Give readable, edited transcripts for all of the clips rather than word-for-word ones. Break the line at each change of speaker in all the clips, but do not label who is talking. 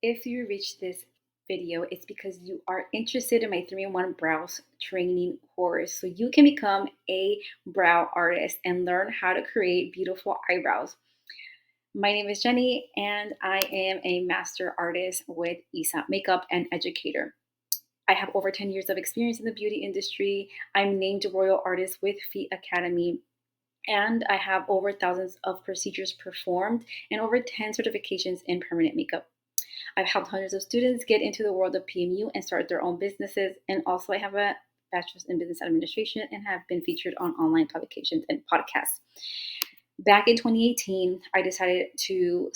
If you reach this video, it's because you are interested in my 3-in-1 brows training course. So you can become a brow artist and learn how to create beautiful eyebrows. My name is Jenny, and I am a master artist with ESAP Makeup and Educator. I have over 10 years of experience in the beauty industry. I'm named Royal Artist with Feet Academy, and I have over thousands of procedures performed and over 10 certifications in permanent makeup. I've helped hundreds of students get into the world of PMU and start their own businesses. And also, I have a bachelor's in business administration and have been featured on online publications and podcasts. Back in 2018, I decided to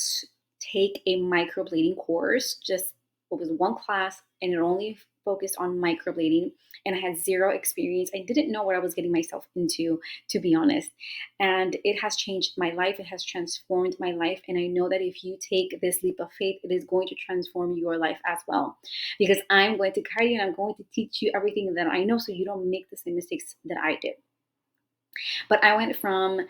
take a microblading course. Just it was one class, and it only focused on microblading. And I had zero experience. I didn't know what I was getting myself into, to be honest. And it has changed my life. It has transformed my life. And I know that if you take this leap of faith, it is going to transform your life as well. Because I'm going to guide you and I'm going to teach you everything that I know so you don't make the same mistakes that I did. But I went from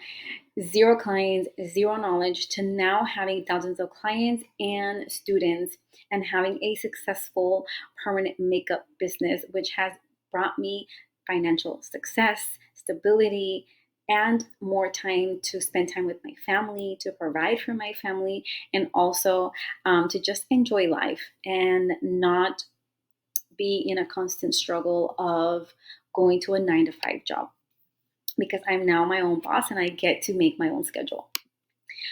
zero clients, zero knowledge to now having thousands of clients and students and having a successful permanent makeup business, which has brought me financial success, stability, and more time to spend time with my family, to provide for my family, and also to just enjoy life and not be in a constant struggle of going to a 9 to 5 job, because I'm now my own boss and I get to make my own schedule.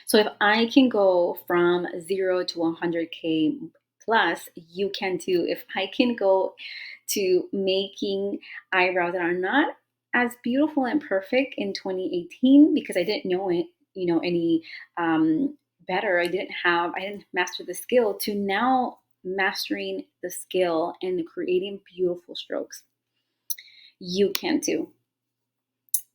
So if I can go from 0 to 100K plus, you can too. If I can go to making eyebrows that are not as beautiful and perfect in 2018 because I didn't know it, any better. I didn't master the skill, to now mastering the skill and creating beautiful strokes. You can too.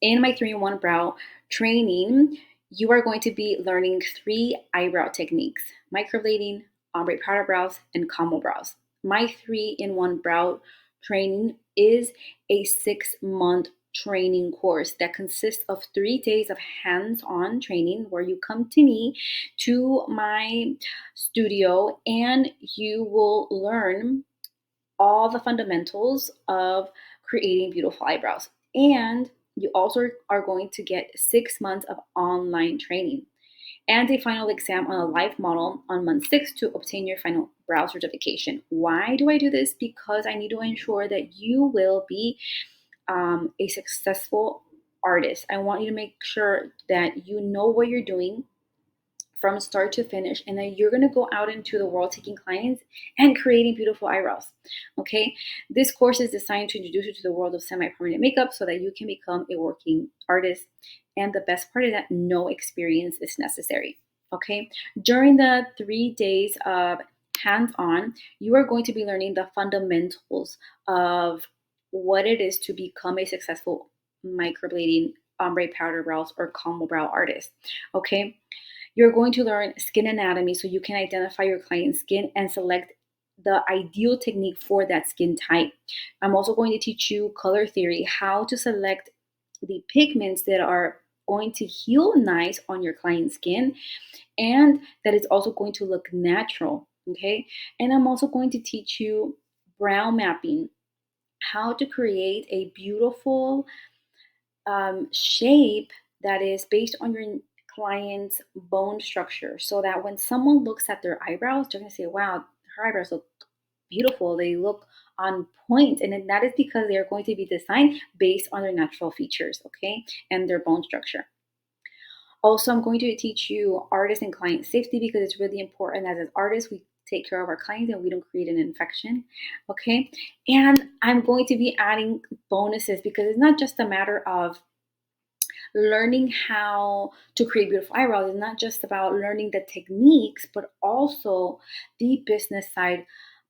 In my 3-in-1 brow training, you are going to be learning 3 eyebrow techniques: microblading, ombre powder brows, and combo brows. My 3-in-1 brow training is a 6-month training course that consists of 3 days of hands-on training where you come to me, to my studio, and you will learn all the fundamentals of creating beautiful eyebrows. And you also are going to get 6 months of online training and a final exam on a live model on month 6 to obtain your final brow certification. Why do I do this? Because I need to ensure that you will be a successful artist. I want you to make sure that you know what you're doing from start to finish, and then you're going to go out into the world taking clients and creating beautiful eyebrows. Okay, this course is designed to introduce you to the world of semi-permanent makeup so that you can become a working artist. And the best part is that no experience is necessary. Okay, during the 3 days of hands-on, you are going to be learning the fundamentals of what it is to become a successful microblading, ombre powder brows, or combo brow artist. Okay, you're going to learn skin anatomy so you can identify your client's skin and select the ideal technique for that skin type. I'm also going to teach you color theory, how to select the pigments that are going to heal nice on your client's skin and that is also going to look natural. Okay, and I'm also going to teach you brow mapping, how to create a beautiful shape that is based on your client's bone structure, so that when someone looks at their eyebrows, they're going to say, wow, her eyebrows look beautiful. They look on point. And that is because they are going to be designed based on their natural features, okay, and their bone structure. Also, I'm going to teach you artist and client safety because it's really important that as artists, we take care of our clients and we don't create an infection. Okay. And I'm going to be adding bonuses because it's not just a matter of learning how to create beautiful eyebrows. It's not just about learning the techniques, but also the business side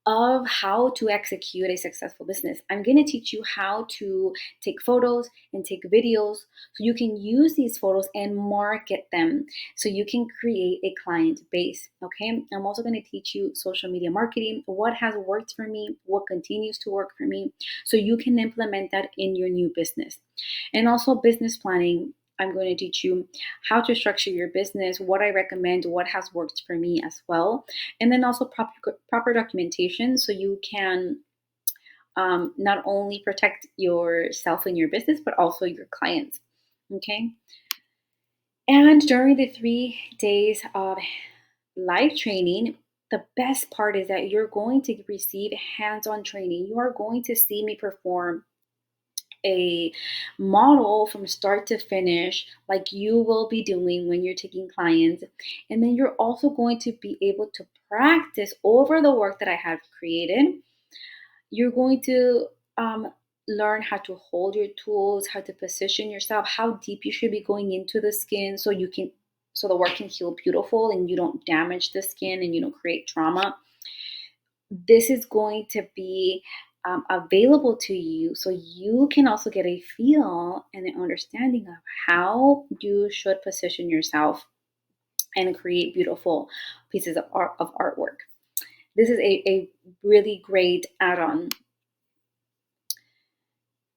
of how to execute a successful business. I'm going to teach you how to take photos and take videos so you can use these photos and market them so you can create a client base. Okay. I'm also going to teach you social media marketing, what has worked for me, what continues to work for me, so you can implement that in your new business. And also business planning, I'm going to teach you how to structure your business, what I recommend, what has worked for me as well, and then also proper documentation so you can not only protect yourself and your business, but also your clients. Okay. And during the 3 days of live training, the best part is that you're going to receive hands on training. You are going to see me perform a model from start to finish, like you will be doing when you're taking clients. And then you're also going to be able to practice over the work that I have created. You're going to learn how to hold your tools, how to position yourself, how deep you should be going into the skin so the work can heal beautiful and you don't damage the skin and you don't create trauma. This is going to be available to you so you can also get a feel and an understanding of how you should position yourself and create beautiful pieces of artwork. This is a really great add-on.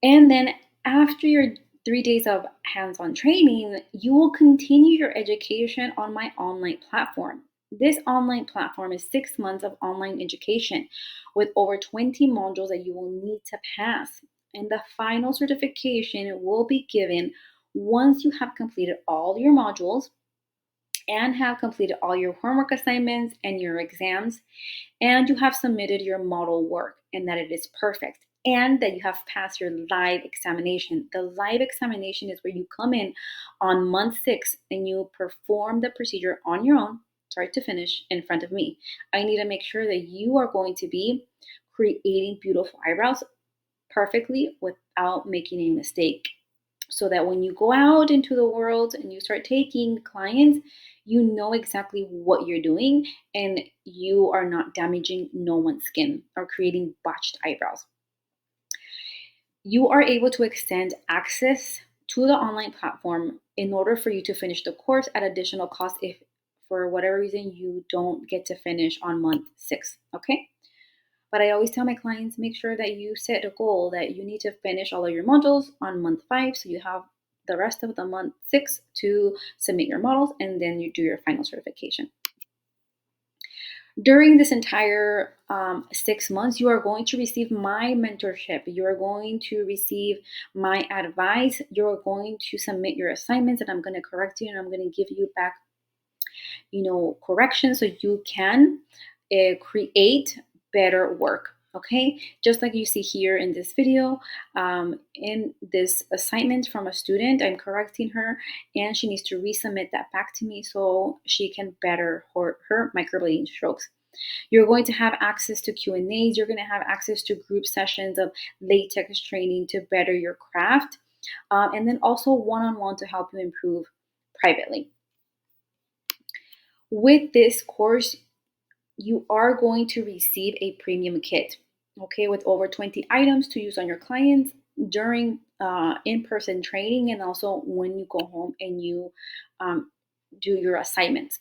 And then after your 3 days of hands-on training, you will continue your education on my online platform. This online platform is 6 months of online education with over 20 modules that you will need to pass. And the final certification will be given once you have completed all your modules and have completed all your homework assignments and your exams, and you have submitted your model work and that it is perfect, and that you have passed your live examination. The live examination is where you come in on month 6 and you perform the procedure on your own, start to finish, in front of me. I need to make sure that you are going to be creating beautiful eyebrows perfectly without making a mistake, so that when you go out into the world and you start taking clients, you know exactly what you're doing and you are not damaging no one's skin or creating botched eyebrows. You are able to extend access to the online platform in order for you to finish the course at additional cost if for whatever reason you don't get to finish on month 6. Okay. But I always tell my clients, make sure that you set a goal that you need to finish all of your modules on month 5. So you have the rest of the month 6 to submit your models, and then you do your final certification. During this entire 6 months, you are going to receive my mentorship. You are going to receive my advice. You're going to submit your assignments, and I'm going to correct you, and I'm going to give you back, corrections so you can create better work. Okay, just like you see here in this video, in this assignment from a student, I'm correcting her and she needs to resubmit that back to me so she can better her microblading strokes. You're going to have access to Q&As. You're going to have access to group sessions of latex training to better your craft, and then also one-on-one to help you improve privately. With this course, you are going to receive a premium kit, okay, with over 20 items to use on your clients during in-person training and also when you go home and you do your assignments.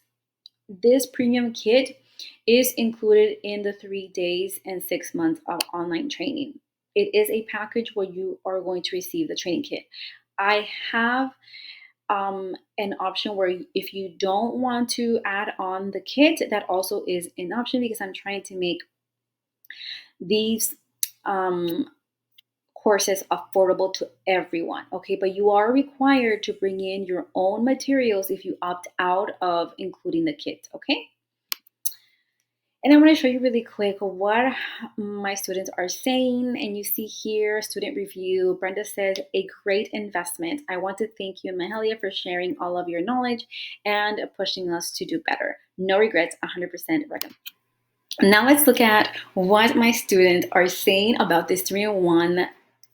This premium kit is included in the 3 days and 6 months of online training. It is a package where you are going to receive the training kit. I have an option where if you don't want to add on the kit, that also is an option because I'm trying to make these courses affordable to everyone. Okay, but you are required to bring in your own materials if you opt out of including the kit. Okay. And I want to show you really quick what my students are saying. And you see here, student review. Brenda says, a great investment. I want to thank you, Mahalia, for sharing all of your knowledge and pushing us to do better. No regrets, 100% recommend. Now let's look at what my students are saying about this 3-in-1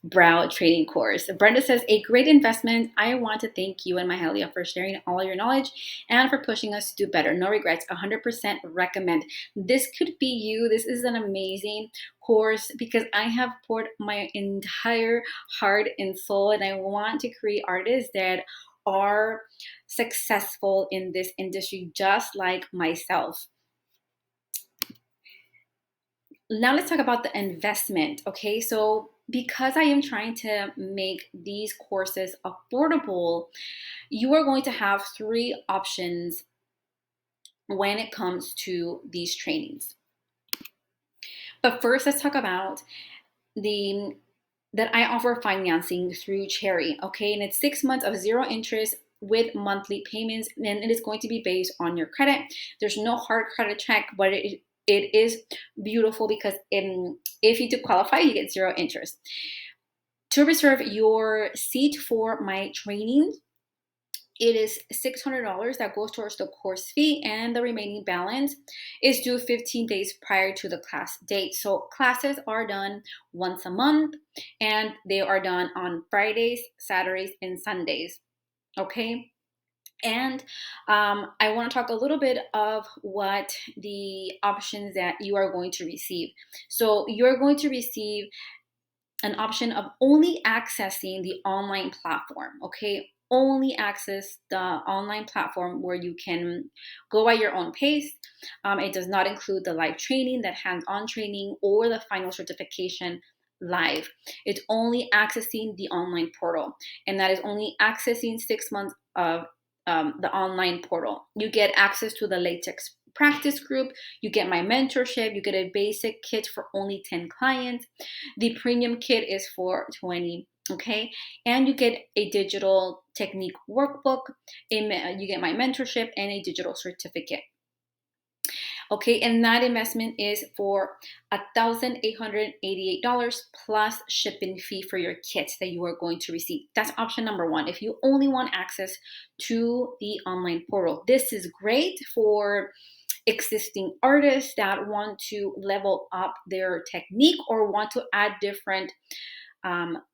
brow training course. Brenda says, a great investment. I want to thank you and Mahalia for sharing all your knowledge and for pushing us to do better. No regrets, 100% recommend. This could be you. This is an amazing course because I have poured my entire heart and soul, and I want to create artists that are successful in this industry just like myself. Now let's talk about the investment. Okay, so because I am trying to make these courses affordable, you are going to have three options when it comes to these trainings. But first, let's talk about the that I offer financing through Cherry, okay? And it's 6 months of zero interest with monthly payments, and it is going to be based on your credit. There's no hard credit check, but it is beautiful because if you do qualify, you get zero interest. To reserve your seat for my training, it is $600 that goes towards the course fee, and the remaining balance is due 15 days prior to the class date. So classes are done once a month, and they are done on Fridays, Saturdays, and Sundays. Okay. And I want to talk a little bit of what the options that you are going to receive. So you're going to receive an option of only accessing the online platform, okay? Only access the online platform where you can go at your own pace. It does not include the live training, that hands-on training, or the final certification live. It's only accessing the online portal, and that is only accessing 6 months of the online portal. You get access to the latex practice group, you get my mentorship, you get a basic kit for only 10 clients. The premium kit is for 20, okay? And you get a digital technique workbook, you get my mentorship, and a digital certificate. Okay, and that investment is for $1,888 plus shipping fee for your kits that you are going to receive. That's option number one. If you only want access to the online portal, this is great for existing artists that want to level up their technique or want to add different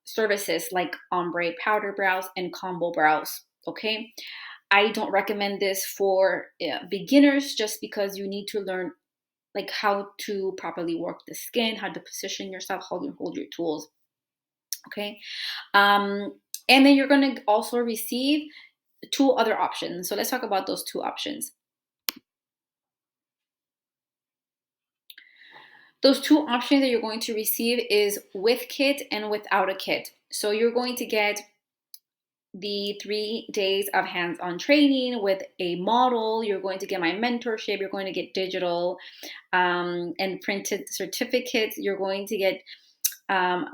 services like ombre powder brows and combo brows. Okay, I don't recommend this for beginners, just because you need to learn like how to properly work the skin, how to position yourself, how to hold your tools. Okay, and then you're going to also receive two other options. So let's talk about those two options. Those two options that you're going to receive is with kit and without a kit. So you're going to get the 3 days of hands-on training with a model. You're going to get my mentorship. You're going to get digital and printed certificates. You're going to get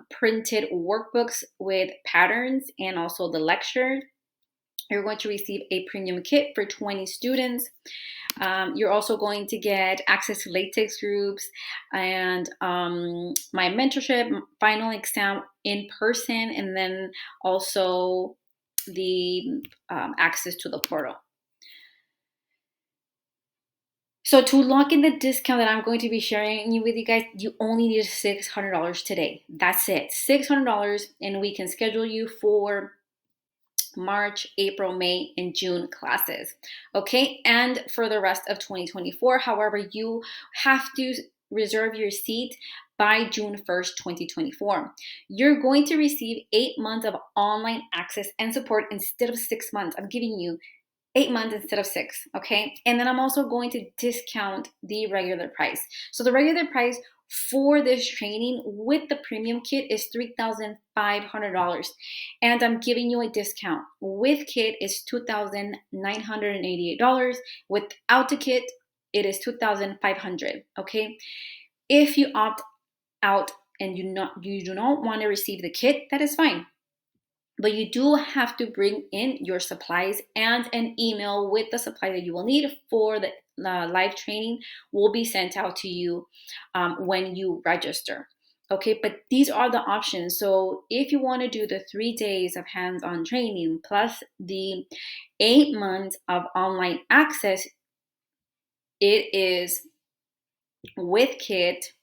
printed workbooks with patterns and also the lecture. You're going to receive a premium kit for 20 students. You're also going to get access to latex groups and my mentorship, final exam in person, and then also the access to the portal. So to lock in the discount that I'm going to be sharing with you guys, you only need $600 today. That's it, $600, and we can schedule you for March, April, May, and June classes. Okay, and for the rest of 2024, however, you have to reserve your seat by June 1st, 2024. You're going to receive 8 months of online access and support instead of 6 months. I'm giving you 8 months instead of 6, okay? And then I'm also going to discount the regular price. So the regular price for this training with the premium kit is $3,500, and I'm giving you a discount. With kit is $2,988. Without the kit, it is $2,500. Okay, if you opt out and you do not want to receive the kit, that is fine. But you do have to bring in your supplies, and an email with the supply that you will need for the live training will be sent out to you when you register. Okay, but these are the options. So if you want to do the 3 days of hands-on training plus the 8 months of online access, it is with kit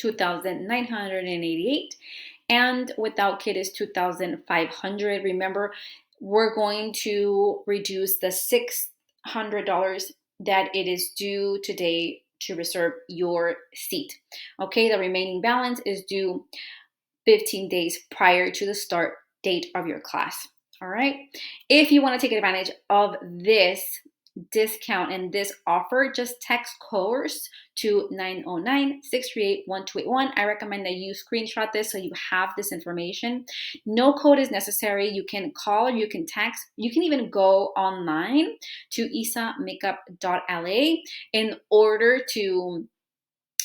$2,988, and without kit is $2,500. Remember, we're going to reduce the $600 that it is due today to reserve your seat. Okay, the remaining balance is due 15 days prior to the start date of your class. All right, if you want to take advantage of this discount and this offer, just text course to 909-638-1281. I recommend that you screenshot this so you have this information. No code is necessary. You can call, you can text, you can even go online to isamakeup.la in order to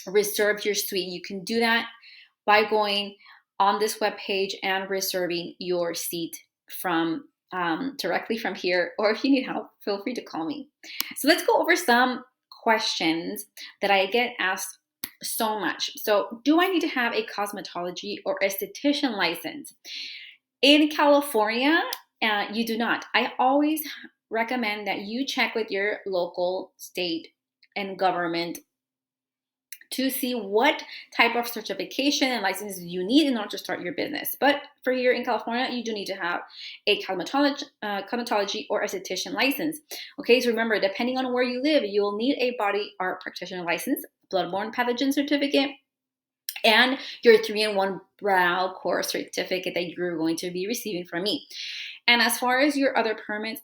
reserve your suite. You can do that by going on this webpage and reserving your seat from directly from here, or if you need help, feel free to call me. So let's go over some questions that I get asked so much. So, do I need to have a cosmetology or esthetician license? In California, you do not. I always recommend that you check with your local, state, and government to see what type of certification and licenses you need in order to start your business. But for here in California, you do need to have a cosmetology or esthetician license. Okay, so remember, depending on where you live, you will need a body art practitioner license, bloodborne pathogen certificate, and your 3-in-1 brow course certificate that you're going to be receiving from me. And as far as your other permits,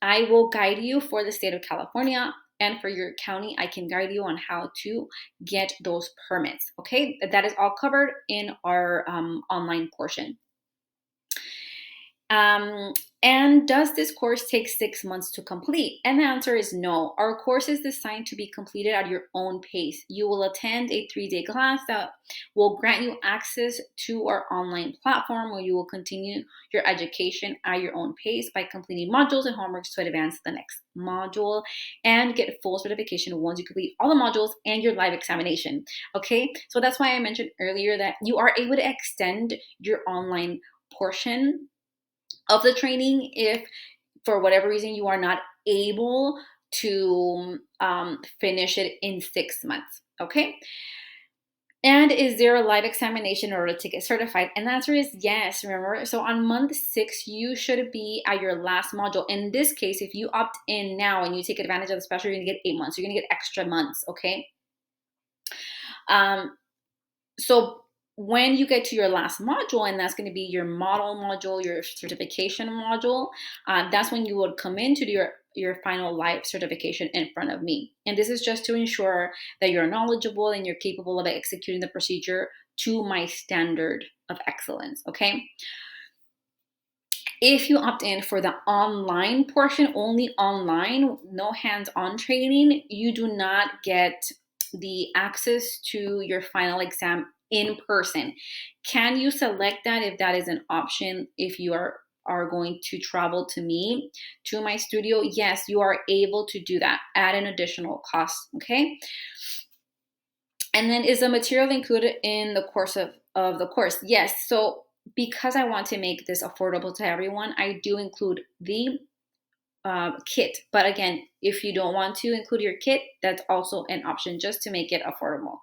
I will guide you for the state of California, and for your county, I can guide you on how to get those permits. Okay, that is all covered in our online portion. And does this course take 6 months to complete? And the answer is no. Our course is designed to be completed at your own pace. You will attend a 3-day class that will grant you access to our online platform, where you will continue your education at your own pace by completing modules and homeworks to advance the next module and get full certification once you complete all the modules and your live examination. Okay, so that's why I mentioned earlier that you are able to extend your online portion of the training if for whatever reason you are not able to finish it in 6 months. Okay, and is there a live examination in order to get certified? And the answer is yes. Remember, so on month 6 you should be at your last module. In this case, if you opt in now and you take advantage of the special, you're gonna get 8 months. You're gonna get extra months. Okay, so when you get to your last module, and that's going to be your model module, your certification module, that's when you would come into your final live certification in front of me. And this is just to ensure that you're knowledgeable and you're capable of executing the procedure to my standard of excellence. Okay. If you opt in for the online portion, only online, no hands-on training, you do not get the access to your final exam in person. Can you select that if that is an option if you are going to travel to me, to my studio? Yes, you are able to do that at an additional cost. Okay. And then, is the material included in the course of the course? Yes. So because I want to make this affordable to everyone, I do include the kit. But again, if you don't want to include your kit, that's also an option, just to make it affordable.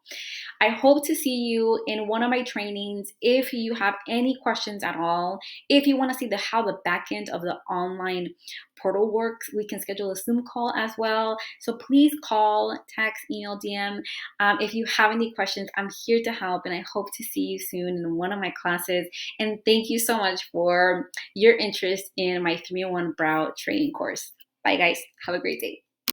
I hope to see you in one of my trainings. If you have any questions at all, if you want to see how the back end of the online portal works, we can schedule a Zoom call as well. So please call, text, email, DM. If you have any questions, I'm here to help, and I hope to see you soon in one of my classes. And thank you so much for your interest in my 3-in-1 brow training course. Bye guys, have a great day.